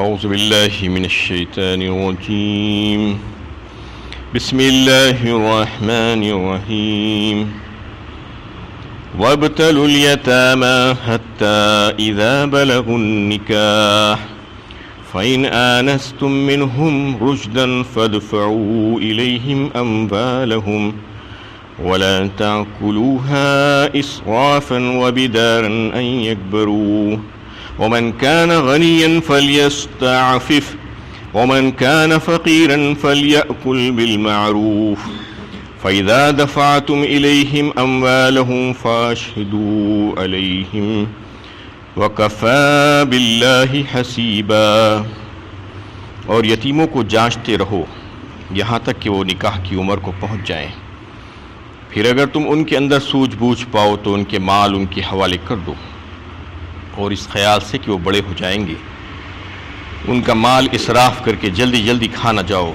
أعوذ بالله من الشيطان الرجيم بسم الله الرحمن الرحيم وابتلوا اليتامى حتى إذا بلغوا النكاح فإن آنستم منهم رشدا فادفعوا إليهم أموالهم ولا تأكلوها إسرافا وبدارا أن يكبروا ومن كان غنيا فليستعفف ومن كان فقيرا فليأكل بالمعروف فإذا دفعتم إليهم أموالهم فاشهدوا عليهم وكفى بالله حسيبا۔ اور یتیموں کو جانچتے رہو یہاں تک کہ وہ نکاح کی عمر کو پہنچ جائیں، پھر اگر تم ان کے اندر سوجھ بوجھ پاؤ تو ان کے مال ان کے حوالے کر دو، اور اس خیال سے کہ وہ بڑے ہو جائیں گے ان کا مال اسراف کر کے جلدی جلدی کھا نہ جاؤ۔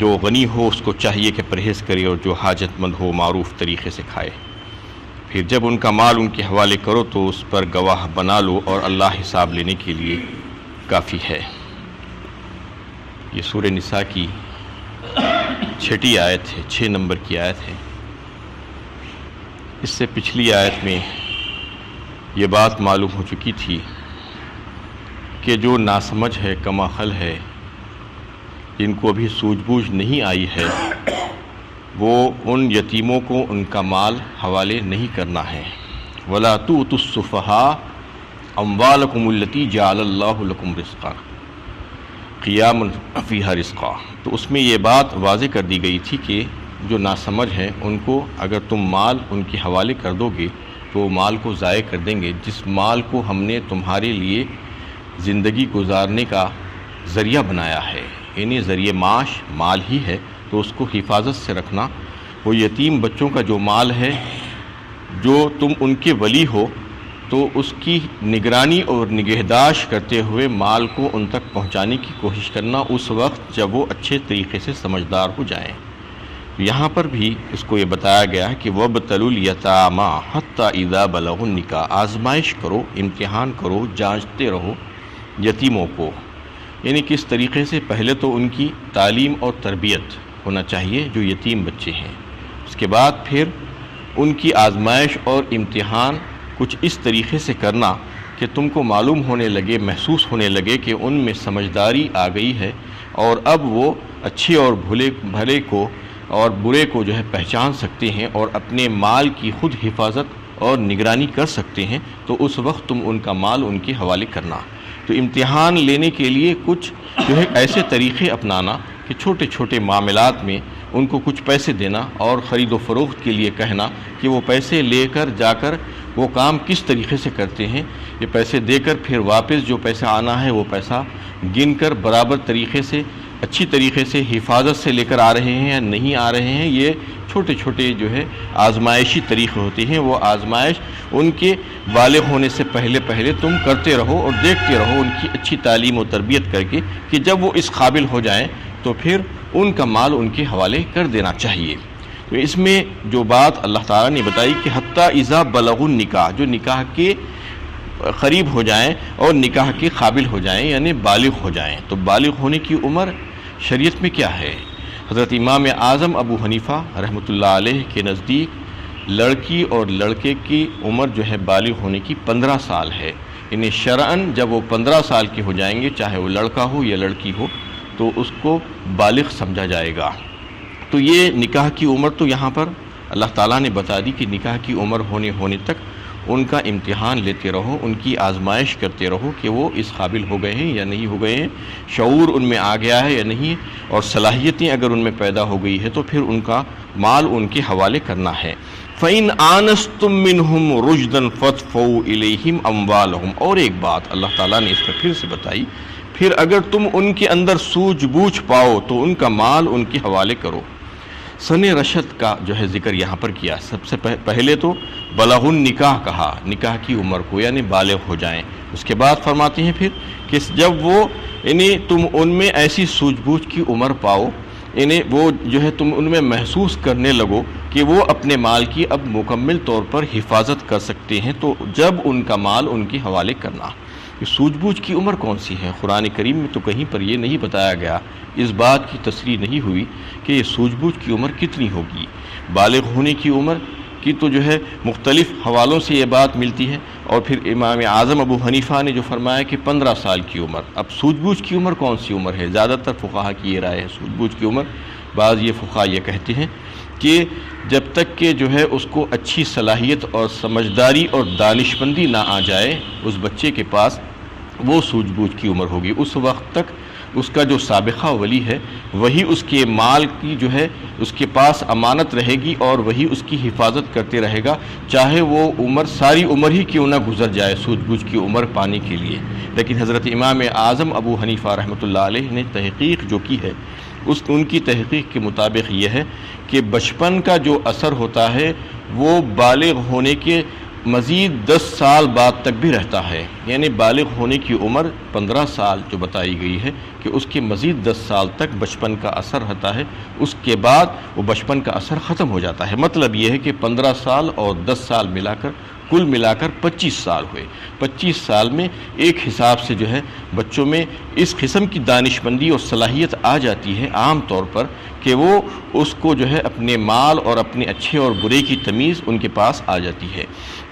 جو غنی ہو اس کو چاہیے کہ پرہیز کرے، اور جو حاجت مند ہو معروف طریقے سے کھائے۔ پھر جب ان کا مال ان کے حوالے کرو تو اس پر گواہ بنا لو، اور اللہ حساب لینے کے لیے کافی ہے۔ یہ سورہ نساء کی 6 آیت ہے، 6 نمبر کی آیت ہے۔ اس سے پچھلی آیت میں یہ بات معلوم ہو چکی تھی کہ جو ناسمجھ ہے، کم عقل ہے، جن کو ابھی سوجھ بوجھ نہیں آئی ہے، وہ ان یتیموں کو ان کا مال حوالے نہیں کرنا ہے۔ وَلَا تُؤْتُوا السُّفَهَاءَ أَمْوَالَكُمُ الَّتِي جَعَلَ اللَّهُ لَكُمْ رِزْقًا قِيَامًا فِيهَا رِزْقًا۔ تو اس میں یہ بات واضح کر دی گئی تھی کہ جو ناسمجھ ہیں ان کو اگر تم مال ان کے حوالے کر دو گے تو وہ مال کو ضائع کر دیں گے، جس مال کو ہم نے تمہارے لیے زندگی گزارنے کا ذریعہ بنایا ہے، یعنی ذریعہ معاش مال ہی ہے، تو اس کو حفاظت سے رکھنا۔ وہ یتیم بچوں کا جو مال ہے، جو تم ان کے ولی ہو، تو اس کی نگرانی اور نگہداشت کرتے ہوئے مال کو ان تک پہنچانے کی کوشش کرنا اس وقت جب وہ اچھے طریقے سے سمجھدار ہو جائیں۔ یہاں پر بھی اس کو یہ بتایا گیا ہے کہ وَابْتَلُوا الْيَتَامَى حَتَّى إِذَا بَلَغُوا النِّكَاحَ، آزمائش کرو، امتحان کرو، جانچتے رہو یتیموں کو، یعنی کس طریقے سے پہلے تو ان کی تعلیم اور تربیت ہونا چاہیے جو یتیم بچے ہیں، اس کے بعد پھر ان کی آزمائش اور امتحان کچھ اس طریقے سے کرنا کہ تم کو معلوم ہونے لگے، محسوس ہونے لگے کہ ان میں سمجھداری آ گئی ہے، اور اب وہ اچھے اور بھلے کو اور برے کو جو ہے پہچان سکتے ہیں، اور اپنے مال کی خود حفاظت اور نگرانی کر سکتے ہیں، تو اس وقت تم ان کا مال ان کے حوالے کرنا۔ تو امتحان لینے کے لیے کچھ جو ہے ایسے طریقے اپنانا کہ چھوٹے چھوٹے معاملات میں ان کو کچھ پیسے دینا، اور خرید و فروخت کے لیے کہنا کہ وہ پیسے لے کر جا کر وہ کام کس طریقے سے کرتے ہیں، یہ پیسے دے کر پھر واپس جو پیسہ آنا ہے وہ پیسہ گن کر برابر طریقے سے اچھی طریقے سے حفاظت سے لے کر آ رہے ہیں یا نہیں آ رہے ہیں۔ یہ چھوٹے چھوٹے جو ہے آزمائشی طریقے ہوتے ہیں، وہ آزمائش ان کے بالغ ہونے سے پہلے تم کرتے رہو اور دیکھتے رہو ان کی اچھی تعلیم و تربیت کر کے، کہ جب وہ اس قابل ہو جائیں تو پھر ان کا مال ان کے حوالے کر دینا چاہیے۔ تو اس میں جو بات اللہ تعالیٰ نے بتائی کہ حتیٰ اذا بلغوا النکاح، جو نکاح کے قریب ہو جائیں اور نکاح کے قابل ہو جائیں، یعنی بالغ ہو جائیں۔ تو بالغ ہونے کی عمر شریعت میں کیا ہے؟ حضرت امام اعظم ابو حنیفہ رحمۃ اللہ علیہ کے نزدیک لڑکی اور لڑکے کی عمر جو ہے بالغ ہونے کی 15 سال ہے، یعنی شرعاً جب وہ 15 سال کے ہو جائیں گے، چاہے وہ لڑکا ہو یا لڑکی ہو، تو اس کو بالغ سمجھا جائے گا۔ تو یہ نکاح کی عمر تو یہاں پر اللہ تعالیٰ نے بتا دی کہ نکاح کی عمر ہونے تک ان کا امتحان لیتے رہو، ان کی آزمائش کرتے رہو کہ وہ اس قابل ہو گئے ہیں یا نہیں ہو گئے ہیں، شعور ان میں آ گیا ہے یا نہیں، اور صلاحیتیں اگر ان میں پیدا ہو گئی ہے تو پھر ان کا مال ان کے حوالے کرنا ہے۔ فَإِنْ آنَسْتُم مِّنْهُمْ رُشْدًا فَادْفَعُوا إِلَيْهِمْ أَمْوَالَهُمْ، اور ایک بات اللہ تعالیٰ نے اس پر پھر سے بتائی، پھر اگر تم ان کے اندر سوجھ بوجھ پاؤ تو ان کا مال ان کے حوالے کرو۔ سن رشد کا جو ہے ذکر یہاں پر کیا، سب سے پہلے تو بلغ النکاح کہا، نکاح کی عمر کو، یعنی بالغ ہو جائیں۔ اس کے بعد فرماتے ہیں پھر کہ جب وہ یعنی تم ان میں ایسی سوجھ بوجھ کی عمر پاؤ، یعنی وہ جو ہے تم ان میں محسوس کرنے لگو کہ وہ اپنے مال کی اب مکمل طور پر حفاظت کر سکتے ہیں، تو جب ان کا مال ان کے حوالے کرنا۔ کہ سوجھ بوجھ کی عمر کون سی ہے؟ قرآن کریم میں تو کہیں پر یہ نہیں بتایا گیا، اس بات کی تصریح نہیں ہوئی کہ یہ سوجھ بوجھ کی عمر کتنی ہوگی۔ بالغ ہونے کی عمر کی تو جو ہے مختلف حوالوں سے یہ بات ملتی ہے، اور پھر امام اعظم ابو حنیفہ نے جو فرمایا کہ 15 سال کی عمر۔ اب سوجھ بوجھ کی عمر کون سی عمر ہے؟ زیادہ تر فقہا کی یہ رائے ہے سوجھ بوجھ کی عمر۔ بعض یہ فقہا یہ کہتے ہیں کہ جب تک کہ جو ہے اس کو اچھی صلاحیت اور سمجھداری اور دانشمندی نہ آ جائے اس بچے کے پاس، وہ سوجھ بوجھ کی عمر ہوگی۔ اس وقت تک اس کا جو سابقہ ولی ہے وہی اس کے مال کی جو ہے اس کے پاس امانت رہے گی، اور وہی اس کی حفاظت کرتے رہے گا، چاہے وہ عمر ساری عمر ہی کیوں نہ گزر جائے سوجھ بوجھ کی عمر پانے کے لیے۔ لیکن حضرت امام اعظم ابو حنیفہ رحمۃ اللہ علیہ نے تحقیق جو کی ہے، ان کی تحقیق کے مطابق یہ ہے کہ بچپن کا جو اثر ہوتا ہے وہ بالغ ہونے کے مزید 10 سال بعد تک بھی رہتا ہے، یعنی بالغ ہونے کی عمر 15 سال جو بتائی گئی ہے کہ اس کے مزید 10 سال تک بچپن کا اثر رہتا ہے، اس کے بعد وہ بچپن کا اثر ختم ہو جاتا ہے۔ مطلب یہ ہے کہ 15 سال اور 10 سال ملا کر کل ملا کر 25 سال ہوئے۔ 25 سال میں ایک حساب سے جو ہے بچوں میں اس قسم کی دانشمندی اور صلاحیت آ جاتی ہے عام طور پر کہ وہ اس کو جو ہے اپنے مال اور اپنے اچھے اور برے کی تمیز ان کے پاس آ جاتی ہے۔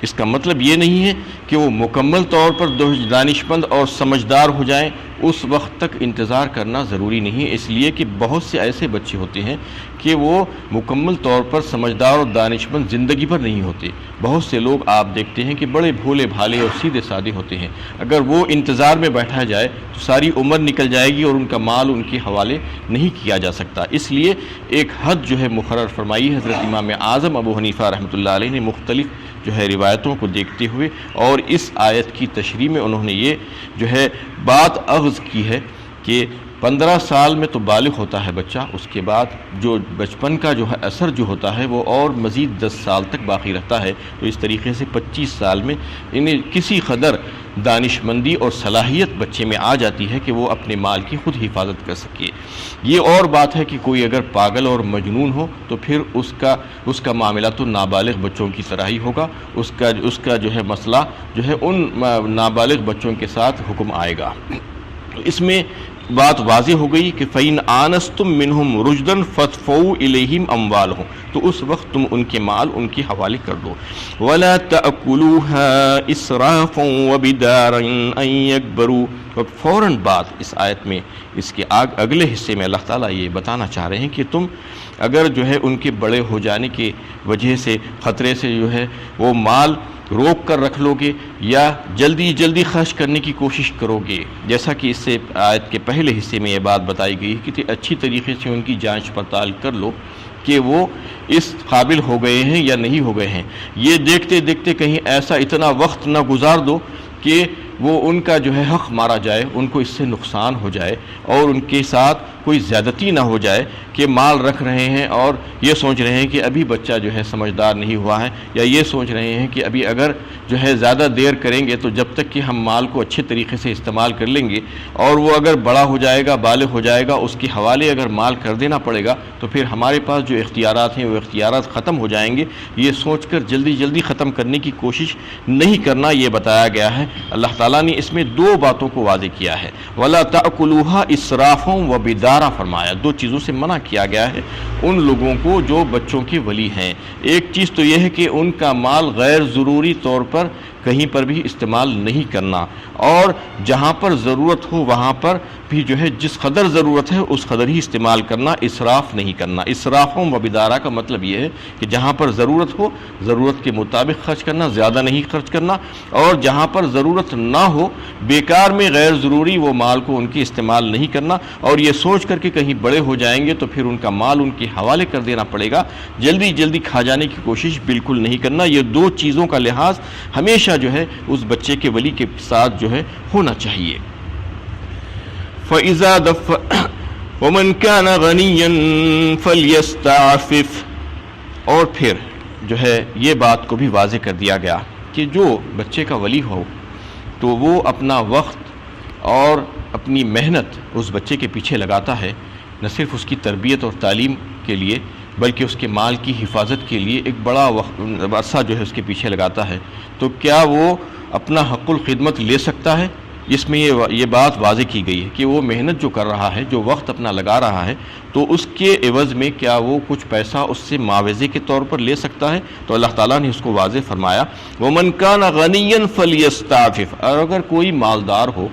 اس کا مطلب یہ نہیں ہے کہ وہ مکمل طور پر دانشمند اور سمجھدار ہو جائیں، اس وقت تک انتظار کرنا ضروری نہیں ہے، اس لیے کہ بہت سے ایسے بچے ہوتے ہیں کہ وہ مکمل طور پر سمجھدار اور دانشمند زندگی پر نہیں ہوتے۔ بہت سے لوگ آپ دیکھتے ہیں کہ بڑے بھولے بھالے اور سیدھے سادے ہوتے ہیں، اگر وہ انتظار میں بیٹھا جائے تو ساری عمر نکل جائے گی اور ان کا مال ان کے حوالے نہیں کیا جا سکتا۔ اس لیے ایک حد جو ہے مقرر فرمائی حضرت امام اعظم ابو حنیفہ رحمۃ اللہ علیہ نے مختلف جو ہے روایتوں کو دیکھتے ہوئے، اور اس آیت کی تشریح میں انہوں نے یہ جو ہے بات اخذ کی ہے کہ 15 سال میں تو بالغ ہوتا ہے بچہ، اس کے بعد جو بچپن کا جو ہے اثر جو ہوتا ہے وہ اور مزید 10 سال تک باقی رہتا ہے۔ تو اس طریقے سے 25 سال میں انہیں کسی قدر دانشمندی اور صلاحیت بچے میں آ جاتی ہے کہ وہ اپنے مال کی خود حفاظت کر سکے۔ یہ اور بات ہے کہ کوئی اگر پاگل اور مجنون ہو تو پھر اس کا معاملہ تو نابالغ بچوں کی طرح ہی ہوگا، اس کا جو ہے مسئلہ جو ہے ان نابالغ بچوں کے ساتھ حکم آئے گا۔ اس میں بات واضح ہو گئی کہ فَإِنْ آنَسْتُم مِّنْهُمْ رُشْدًا فَادْفَعُوا إِلَيْهِمْ أَمْوَالَهُم، تو اس وقت تم ان کے مال ان کے حوالے کر دو۔ وَلَا تَأْكُلُوهَا إِسْرَافًا وَبِدَارًا أَن يَكْبَرُوا، اور فوراً بعد اس آیت میں اس کے اگلے حصے میں اللہ تعالیٰ یہ بتانا چاہ رہے ہیں کہ تم اگر جو ہے ان کے بڑے ہو جانے کی وجہ سے خطرے سے جو ہے وہ مال روک کر رکھ لو گے یا جلدی خرچ کرنے کی کوشش کرو گے، جیسا کہ اس سے آیت کے پہلے حصے میں یہ بات بتائی گئی کہ اچھی طریقے سے ان کی جانچ پڑتال کر لو کہ وہ اس قابل ہو گئے ہیں یا نہیں ہو گئے ہیں۔ یہ دیکھتے دیکھتے کہیں ایسا اتنا وقت نہ گزار دو کہ وہ ان کا جو ہے حق مارا جائے، ان کو اس سے نقصان ہو جائے اور ان کے ساتھ کوئی زیادتی نہ ہو جائے کہ مال رکھ رہے ہیں اور یہ سوچ رہے ہیں کہ ابھی بچہ جو ہے سمجھدار نہیں ہوا ہے، یا یہ سوچ رہے ہیں کہ ابھی اگر جو ہے زیادہ دیر کریں گے تو جب تک کہ ہم مال کو اچھے طریقے سے استعمال کر لیں گے اور وہ اگر بڑا ہو جائے گا بالغ ہو جائے گا اس کے حوالے اگر مال کر دینا پڑے گا تو پھر ہمارے پاس جو اختیارات ہیں وہ اختیارات ختم ہو جائیں گے، یہ سوچ کر جلدی ختم کرنے کی کوشش نہیں کرنا یہ بتایا گیا ہے۔ اللہ تعالیٰ نے اس میں دو باتوں کو واضح کیا ہے، وَلَا تَأْكُلُوهَا إِسْرَافًا وَبِدَارًا فرمایا، دو چیزوں سے منع کیا گیا ہے ان لوگوں کو جو بچوں کے ولی ہیں۔ ایک چیز تو یہ ہے کہ ان کا مال غیر ضروری طور پر کہیں پر بھی استعمال نہیں کرنا، اور جہاں پر ضرورت ہو وہاں پر بھی جو ہے جس قدر ضرورت ہے اس قدر ہی استعمال کرنا، اسراف نہیں کرنا۔ اسرافوں و بدارہ کا مطلب یہ ہے کہ جہاں پر ضرورت ہو ضرورت کے مطابق خرچ کرنا، زیادہ نہیں خرچ کرنا، اور جہاں پر ضرورت نہ ہو بیکار میں غیر ضروری وہ مال کو ان کے استعمال نہیں کرنا، اور یہ سوچ کر کہ کہیں بڑے ہو جائیں گے تو پھر ان کا مال ان کے حوالے کر دینا پڑے گا، جلدی کھا جانے کی کوشش بالکل نہیں کرنا۔ یہ دو چیزوں کا لحاظ ہمیشہ جو ہے اس بچے کے ولی کے ساتھ جو ہے ہونا چاہیے۔ فَإِذَا وَمَنْ كَانَ غَنِيًّا فَلْيَسْتَعْفِفْ، اور پھر جو ہے یہ بات کو بھی واضح کر دیا گیا کہ جو بچے کا ولی ہو تو وہ اپنا وقت اور اپنی محنت اس بچے کے پیچھے لگاتا ہے، نہ صرف اس کی تربیت اور تعلیم کے لیے بلکہ اس کے مال کی حفاظت کے لیے ایک بڑا عرصہ جو ہے اس کے پیچھے لگاتا ہے، تو کیا وہ اپنا حق الخدمت لے سکتا ہے؟ اس میں یہ بات واضح کی گئی ہے کہ وہ محنت جو کر رہا ہے، جو وقت اپنا لگا رہا ہے، تو اس کے عوض میں کیا وہ کچھ پیسہ اس سے معاوضے کے طور پر لے سکتا ہے؟ تو اللہ تعالیٰ نے اس کو واضح فرمایا، وَمَنْ كَانَ غَنِيًّا فَلْيَسْتَعْفِفْ، اور اگر کوئی مالدار ہو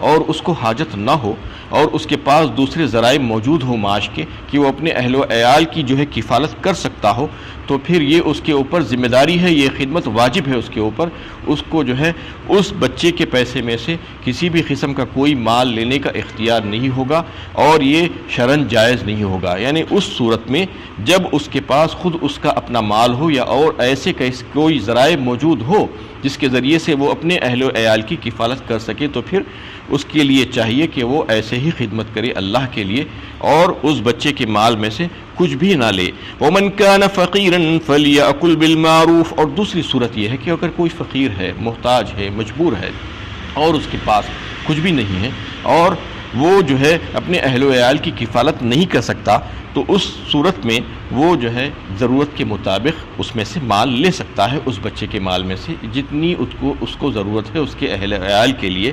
اور اس کو حاجت نہ ہو اور اس کے پاس دوسرے ذرائع موجود ہو معاش کے کہ وہ اپنے اہل و عیال کی جو ہے کفالت کر سکتا ہو، تو پھر یہ اس کے اوپر ذمہ داری ہے، یہ خدمت واجب ہے اس کے اوپر، اس کو جو ہے اس بچے کے پیسے میں سے کسی بھی قسم کا کوئی مال لینے کا اختیار نہیں ہوگا اور یہ شرعاً جائز نہیں ہوگا۔ یعنی اس صورت میں جب اس کے پاس خود اس کا اپنا مال ہو یا اور ایسے کوئی ذرائع موجود ہو جس کے ذریعے سے وہ اپنے اہل و عیال کی کفالت کر سکے، تو پھر اس کے لیے چاہیے کہ وہ ایسے ہی خدمت کرے اللہ کے لیے اور اس بچے کے مال میں سے کچھ بھی نہ لے۔ وَمَنْ كَانَ فَقِيرًا فَلْيَأْكُلْ بِالْمَعْرُوفِ، اور دوسری صورت یہ ہے کہ اگر کوئی فقیر ہے، محتاج ہے، مجبور ہے اور اس کے پاس کچھ بھی نہیں ہے اور وہ جو ہے اپنے اہل و عیال کی کفالت نہیں کر سکتا، تو اس صورت میں وہ جو ہے ضرورت کے مطابق اس میں سے مال لے سکتا ہے، اس بچے کے مال میں سے جتنی اس کو ضرورت ہے اس کے اہل و عیال کے لیے،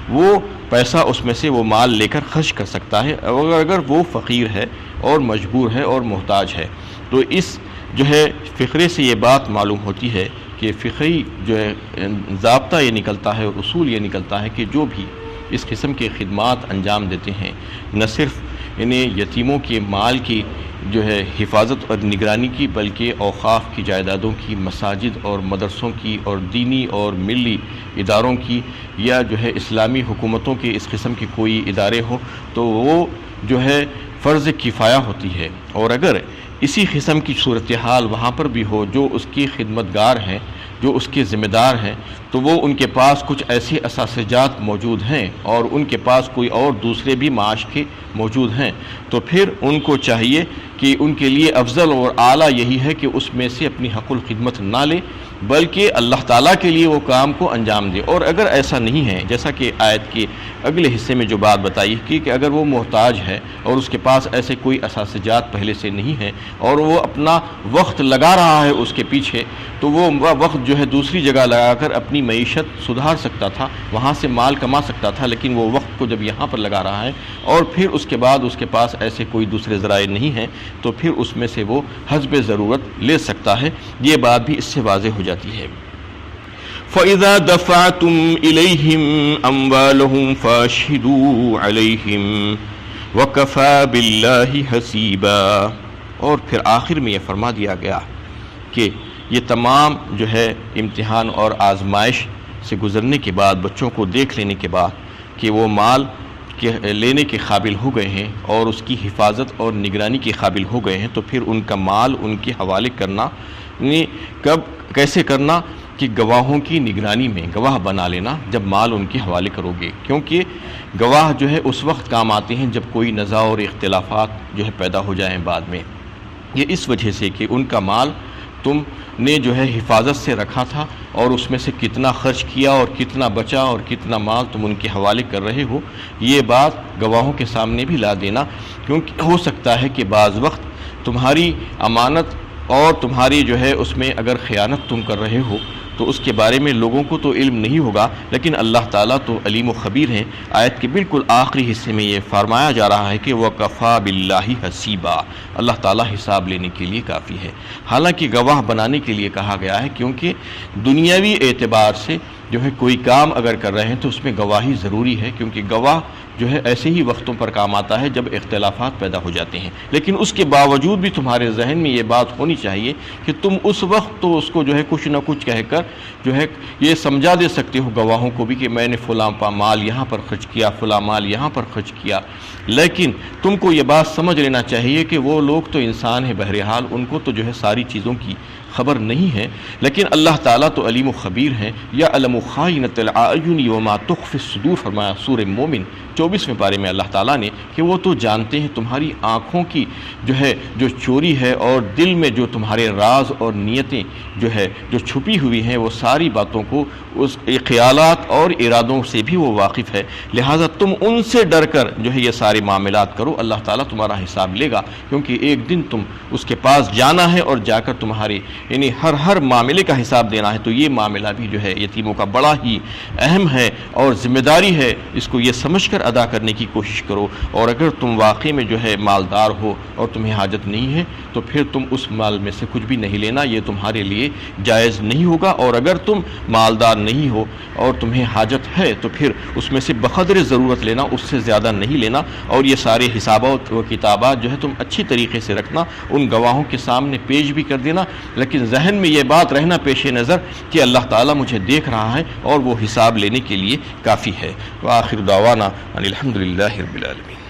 وہ پیسہ اس میں سے وہ مال لے کر خرچ کر سکتا ہے اگر وہ فقیر ہے اور مجبور ہے اور محتاج ہے۔ تو اس جو ہے فقرے سے یہ بات معلوم ہوتی ہے کہ فقہی جو ہے ضابطہ یہ نکلتا ہے، اصول یہ نکلتا ہے کہ جو بھی اس قسم کے خدمات انجام دیتے ہیں، نہ صرف انہیں یتیموں کے مال کی جو ہے حفاظت اور نگرانی کی، بلکہ اوقاف کی جائیدادوں کی، مساجد اور مدرسوں کی اور دینی اور ملی اداروں کی، یا جو ہے اسلامی حکومتوں کے اس قسم کے کوئی ادارے ہوں، تو وہ جو ہے فرض کفایہ ہوتی ہے۔ اور اگر اسی قسم کی صورتحال وہاں پر بھی ہو جو اس کی خدمتگار ہیں، جو اس کے ذمہ دار ہیں، تو وہ ان کے پاس کچھ ایسی اساسجات موجود ہیں اور ان کے پاس کوئی اور دوسرے بھی معاش کے موجود ہیں، تو پھر ان کو چاہیے کہ ان کے لیے افضل اور اعلیٰ یہی ہے کہ اس میں سے اپنی حق الخدمت نہ لے، بلکہ اللہ تعالیٰ کے لیے وہ کام کو انجام دے۔ اور اگر ایسا نہیں ہے، جیسا کہ آیت کے اگلے حصے میں جو بات بتائی کہ اگر وہ محتاج ہے اور اس کے پاس ایسے کوئی اساسجات پہلے سے نہیں ہیں اور وہ اپنا وقت لگا رہا ہے اس کے پیچھے، تو وہ وقت جو ہے دوسری جگہ لگا کر اپنی معیشت سدھار سکتا تھا، وہاں سے مال کما سکتا تھا، لیکن وہ وقت کو جب یہاں پر لگا رہا ہے اور پھر اس کے بعد اس کے پاس ایسے کوئی دوسرے ذرائع نہیں ہیں، تو پھر اس میں سے وہ حسب ضرورت لے سکتا ہے۔ یہ بات بھی اس سے واضح ہو جاتی ہے۔ فَإِذَا دَفَعْتُمْ إِلَيْهِمْ أَمْوَالَهُمْ فَأَشْهِدُوا عَلَيْهِمْ وَكَفَى بِاللَّهِ حَسِيبًا، اور پھر آخر میں یہ فرما دیا گیا کہ یہ تمام جو ہے امتحان اور آزمائش سے گزرنے کے بعد، بچوں کو دیکھ لینے کے بعد کہ وہ مال لینے کے قابل ہو گئے ہیں اور اس کی حفاظت اور نگرانی کے قابل ہو گئے ہیں، تو پھر ان کا مال ان کے حوالے کرنا کیسے کرنا کہ گواہوں کی نگرانی میں گواہ بنا لینا جب مال ان کے حوالے کرو گے، کیونکہ گواہ جو ہے اس وقت کام آتے ہیں جب کوئی نزاع اور اختلافات جو ہے پیدا ہو جائیں بعد میں۔ یہ اس وجہ سے کہ ان کا مال تم نے جو ہے حفاظت سے رکھا تھا اور اس میں سے کتنا خرچ کیا اور کتنا بچا اور کتنا مال تم ان کے حوالے کر رہے ہو، یہ بات گواہوں کے سامنے بھی لا دینا، کیونکہ ہو سکتا ہے کہ بعض وقت تمہاری امانت اور تمہاری جو ہے اس میں اگر خیانت تم کر رہے ہو تو اس کے بارے میں لوگوں کو تو علم نہیں ہوگا، لیکن اللہ تعالیٰ تو علیم و خبیر ہیں۔ آیت کے بالکل آخری حصے میں یہ فرمایا جا رہا ہے کہ وَكَفَى بِاللَّهِ حَسِيبًا، اللہ تعالیٰ حساب لینے کے لیے کافی ہے۔ حالانکہ گواہ بنانے کے لیے کہا گیا ہے، کیونکہ دنیاوی اعتبار سے جو ہے کوئی کام اگر کر رہے ہیں تو اس میں گواہی ضروری ہے، کیونکہ گواہ جو ہے ایسے ہی وقتوں پر کام آتا ہے جب اختلافات پیدا ہو جاتے ہیں۔ لیکن اس کے باوجود بھی تمہارے ذہن میں یہ بات ہونی چاہیے کہ تم اس وقت تو اس کو جو ہے کچھ نہ کچھ کہہ کر جو ہے یہ سمجھا دے سکتے ہو گواہوں کو بھی کہ میں نے فلاں مال یہاں پر خرچ کیا، فلاں مال یہاں پر خرچ کیا، لیکن تم کو یہ بات سمجھ لینا چاہیے کہ وہ لوگ تو انسان ہیں، بہرحال ان کو تو جو ہے ساری چیزوں کی خبر نہیں ہے، لیکن اللہ تعالیٰ تو علیم و خبیر ہیں۔ یعلم خائنۃ الاعین وما تخفی الصدور فرمایا سورہ مومن 24ویں پارے میں اللہ تعالیٰ نے کہ وہ تو جانتے ہیں تمہاری آنکھوں کی جو ہے جو چوری ہے اور دل میں جو تمہارے راز اور نیتیں جو ہے جو چھپی ہوئی ہیں، وہ ساری باتوں کو اس خیالات اور ارادوں سے بھی وہ واقف ہے، لہٰذا تم ان سے ڈر کر جو ہے یہ سارے معاملات کرو، اللہ تعالیٰ تمہارا حساب لے گا، کیونکہ ایک دن تم اس کے پاس جانا ہے اور جا کر تمہارے یعنی ہر معاملے کا حساب دینا ہے، تو یہ معاملہ بھی جو ہے یتیموں کا بڑا ہی اہم ہے اور ذمہ داری ہے، اس کو یہ سمجھ کر ادا کرنے کی کوشش کرو۔ اور اگر تم واقعی میں جو ہے مالدار ہو اور تمہیں حاجت نہیں ہے تو پھر تم اس مال میں سے کچھ بھی نہیں لینا، یہ تمہارے لیے جائز نہیں ہوگا۔ اور اگر تم مالدار نہیں ہو اور تمہیں حاجت ہے تو پھر اس میں سے بقدر ضرورت لینا، اس سے زیادہ نہیں لینا۔ اور یہ سارے حسابات و کتابات جو ہے تم اچھی طریقے سے رکھنا، ان گواہوں کے سامنے پیش بھی کر دینا، لیکن ذہن میں یہ بات رہنا پیش نظر کہ اللہ تعالیٰ مجھے دیکھ رہا ہے اور وہ حساب لینے کے لیے کافی ہے۔ وآخر دعوانا ان الحمد للہ رب العالمین۔